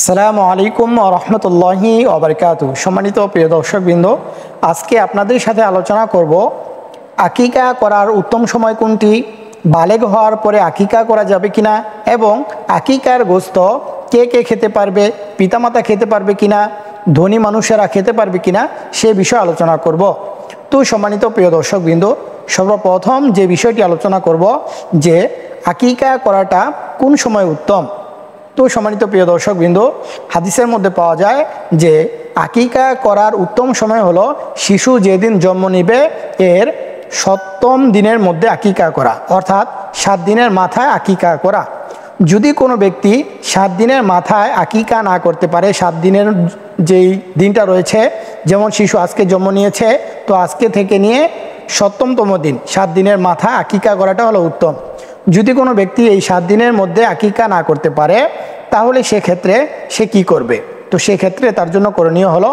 আসসালামু আলাইকুম ওয়া রাহমাতুল্লাহি ওয়া বারাকাতুহু। সম্মানিত প্রিয় দর্শকবৃন্দ, আজকে আপনাদের সাথে আলোচনা করব আকিকা করার উত্তম সময় কোনটি, বালেগ হওয়ার পরে আকিকা করা যাবে কিনা এবং আকিকার গোশত কে কে খেতে পারবে, পিতামাতা খেতে পারবে কিনা, ধনী মানুষেরা খেতে পারবে কিনা সে বিষয়ে আলোচনা করব। তো সম্মানিত প্রিয় দর্শকবৃন্দ, সর্বপ্রথম যে বিষয়টি আলোচনা করব যে আকিকা করাটা কোন সময় উত্তম। তো সম্মানিত প্রিয় দর্শকবৃন্দ, হাদিসের মধ্যে পাওয়া যায় যে আকিকা করার উত্তম সময় হলো শিশু যেদিন জন্ম নেবে এর 7ম দিনের মধ্যে আকিকা করা, অর্থাৎ 7 দিনের মাথায় আকিকা করা। যদি কোনো ব্যক্তি 7 দিনের মাথায় আকিকা না করতে পারে, 7 দিনের যেই দিনটা রয়েছে, যেমন শিশু আজকে জন্ম নিয়েছে, তো আজকে থেকে নিয়ে 7তম দিন 7 দিনের মাথায় আকিকা করাটা হলো উত্তম। যদি কোনো ব্যক্তি এই 7 দিনের মধ্যে আকিকা না করতে পারে তাহলে সেক্ষেত্রে সে কি করবে? তো সেক্ষেত্রে তার জন্য করণীয় হলো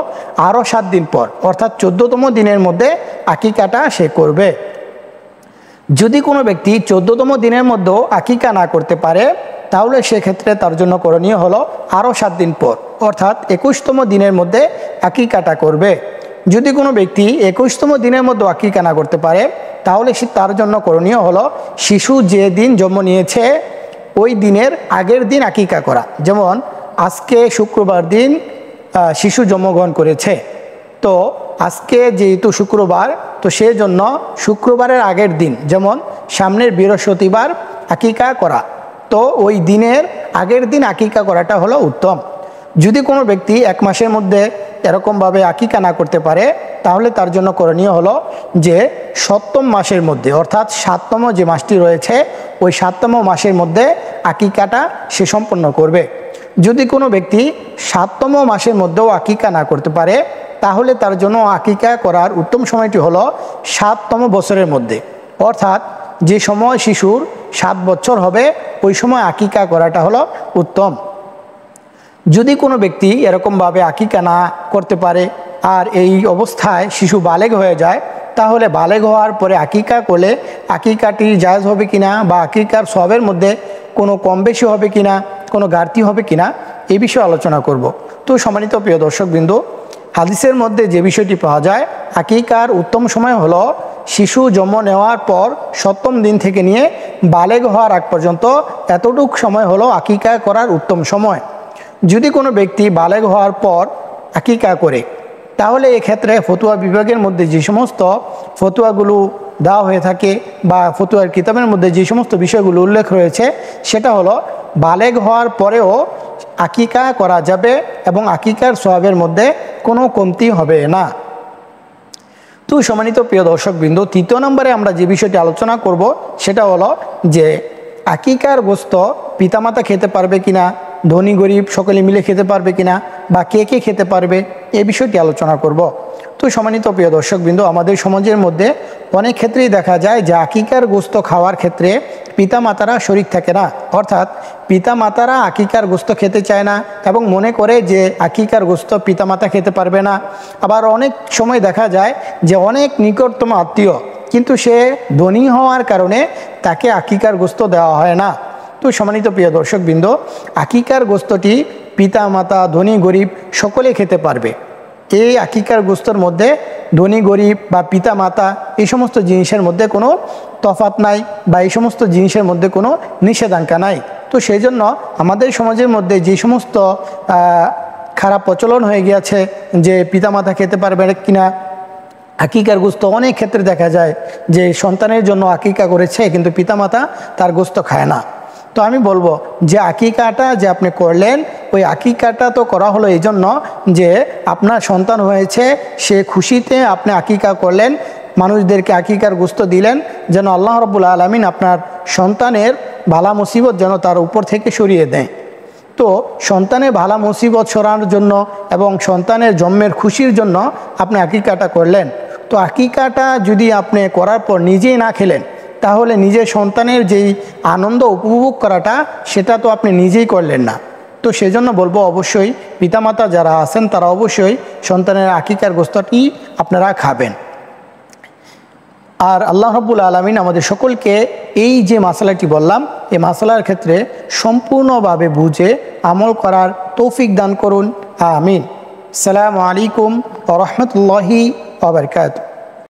আরও 7 দিন পর, অর্থাৎ 14তম দিনের মধ্যে আকিকাটা সে করবে। যদি কোনো ব্যক্তি 14তম দিনের মধ্যেও আকিকা না করতে পারে তাহলে সেক্ষেত্রে তার জন্য করণীয় হলো আরও 7 দিন পর, অর্থাৎ 21তম দিনের মধ্যে আকিকাটা করবে। যদি কোনো ব্যক্তি 21তম দিনের মধ্যে আকিকা না করতে পারে তাহলে তার জন্য করণীয় হলো শিশু যে দিন জন্ম নিয়েছে ওই দিনের আগের দিন আকিকা করা। যেমন আজকে শুক্রবার দিন শিশু জন্মগ্রহণ করেছে, তো আজকে যেহেতু শুক্রবার, তো সেজন্য শুক্রবারের আগের দিন, যেমন সামনের বৃহস্পতিবার আকিকা করা, তো ওই দিনের আগের দিন আকিকা করাটা হলো উত্তম। যদি কোনো ব্যক্তি 1 মাসের মধ্যে এরকমভাবে আকিকা না করতে পারে তাহলে তার জন্য করণীয় হলো যে 7ম মাসের মধ্যে, অর্থাৎ 7তম যে মাসটি রয়েছে ওই 7তম মাসের মধ্যে আকিকাটা সে সম্পন্ন করবে। যদি কোনো ব্যক্তি 7তম মাসের মধ্যেও আকিকা না করতে পারে তাহলে তার জন্য আকিকা করার উত্তম সময়টি হলো 7তম বছরের মধ্যে, অর্থাৎ যে সময় শিশুর 7 বছর হবে ওই সময় আকিকা করাটা হলো উত্তম। যদি কোনো ব্যক্তি এরকমভাবে আকিকা না করতে পারে আর এই অবস্থায় শিশু বালেগ হয়ে যায় তাহলে বালেগ হওয়ার পরে আকিকা করলে আকিকাটি জায়েজ হবে কিনা বা আকিকার সওয়াবের মধ্যে কোনো কম বেশি হবে কিনা, কোনো ঘাটতি হবে কিনা এই বিষয়ে আলোচনা করব। তো সম্মানিত প্রিয় দর্শকবৃন্দ, হাদিসের মধ্যে যে বিষয়টি পাওয়া যায় আকিকার উত্তম সময় হলো শিশু জন্ম নেওয়ার পর 7ম দিন থেকে নিয়ে বালেগ হওয়ার আগ পর্যন্ত এতটুক সময় হলো আকিকা করার উত্তম সময়। যদি কোনো ব্যক্তি বালেগ হওয়ার পর আকিকা করে তাহলে এক্ষেত্রে ফতুয়া বিভাগের মধ্যে যে সমস্ত ফতুয়াগুলো দেওয়া হয়ে থাকে বা ফতুয়ার কিতাবের মধ্যে যে সমস্ত বিষয়গুলো উল্লেখ রয়েছে সেটা হলো বালেগ হওয়ার পরেও আকিকা করা যাবে এবং আকিকার সওয়াবের মধ্যে কোনো কমতি হবে না। তো সম্মানিত প্রিয় দর্শকবৃন্দ, 3য় নম্বরে আমরা যে বিষয়টি আলোচনা করব সেটা হলো যে আকিকার গোশত পিতামাতা খেতে পারবে কিনা, ধনী গরিব সকলে মিলে খেতে পারবে কিনা বা কে কে খেতে পারবে এই বিষয়টি আলোচনা করব। তো সম্মানিত প্রিয় দর্শকবৃন্দ, আমাদের সমাজের মধ্যে অনেক ক্ষেত্রেই দেখা যায় যে আকিকার গোশত খাওয়ার ক্ষেত্রে পিতামাতারা শরিক থাকে না, অর্থাৎ পিতামাতারা আকিকার গোশত খেতে চায় না এবং মনে করে যে আকিকার গোশত পিতামাতা খেতে পারবে না। আবার অনেক সময় দেখা যায় যে অনেক নিকটতম আত্মীয় কিন্তু সে ধনী হওয়ার কারণে তাকে আকিকার গোশত দেওয়া হয় না। তো সম্মানিত প্রিয় দর্শকবৃন্দ, আকিকার গোশতটি পিতা মাতা ধনী গরিব সকলে খেতে পারবে। এই আকিকার গোশতের মধ্যে ধনী গরিব বা পিতা মাতা এই সমস্ত জিনিসের মধ্যে কোনো তফাৎ নাই বা এই সমস্ত জিনিসের মধ্যে কোনো নিষেধাজ্ঞা নাই। তো সেই জন্য আমাদের সমাজের মধ্যে যে সমস্ত খারাপ প্রচলন হয়ে গিয়েছে যে পিতামাতা খেতে পারবে কিনা আকিকার গোশত, অনেক ক্ষেত্রে দেখা যায় যে সন্তানের জন্য আকিকা করেছে কিন্তু পিতামাতা তার গোশত খায় না। তো আমি বলবো যে আকিকাটা যে আপনি করলেন ওই আকিকাটা তো করা হলো এই জন্য যে আপনার সন্তান হয়েছে, সে খুশিতে আপনি আকিকা করলেন, মানুষদেরকে আকিকার গোশত দিলেন যেন আল্লাহ রাব্বুল আলামিন আপনার সন্তানের ভালা মুসিবত যেন তার উপর থেকে সরিয়ে দেয়। তো সন্তানের ভালা মুসিবত সরানোর জন্য এবং সন্তানের জন্মের খুশির জন্য আপনি আকিকাটা করলেন। তো আকিকাটা যদি আপনি করার পর নিজেই না খেলেন তাহলে নিজের সন্তানের যেই আনন্দ উপভোগ করাটা সেটা তো আপনি নিজেই করলেন না। তো সেজন্য বলবো অবশ্যই পিতামাতা যারা আছেন তারা অবশ্যই সন্তানের আকিকার গোশতটি আপনারা খাবেন। আর আল্লাহ রাব্বুল আলামিন আমাদের সকলকে এই যে মাসালাটি বললাম এই মাসালার ক্ষেত্রে সম্পূর্ণভাবে বুঝে আমল করার তৌফিক দান করুন। আমিন। আসসালামু আলাইকুম ওয়া রাহমাতুল্লাহি ওয়া বারাকাতুহু।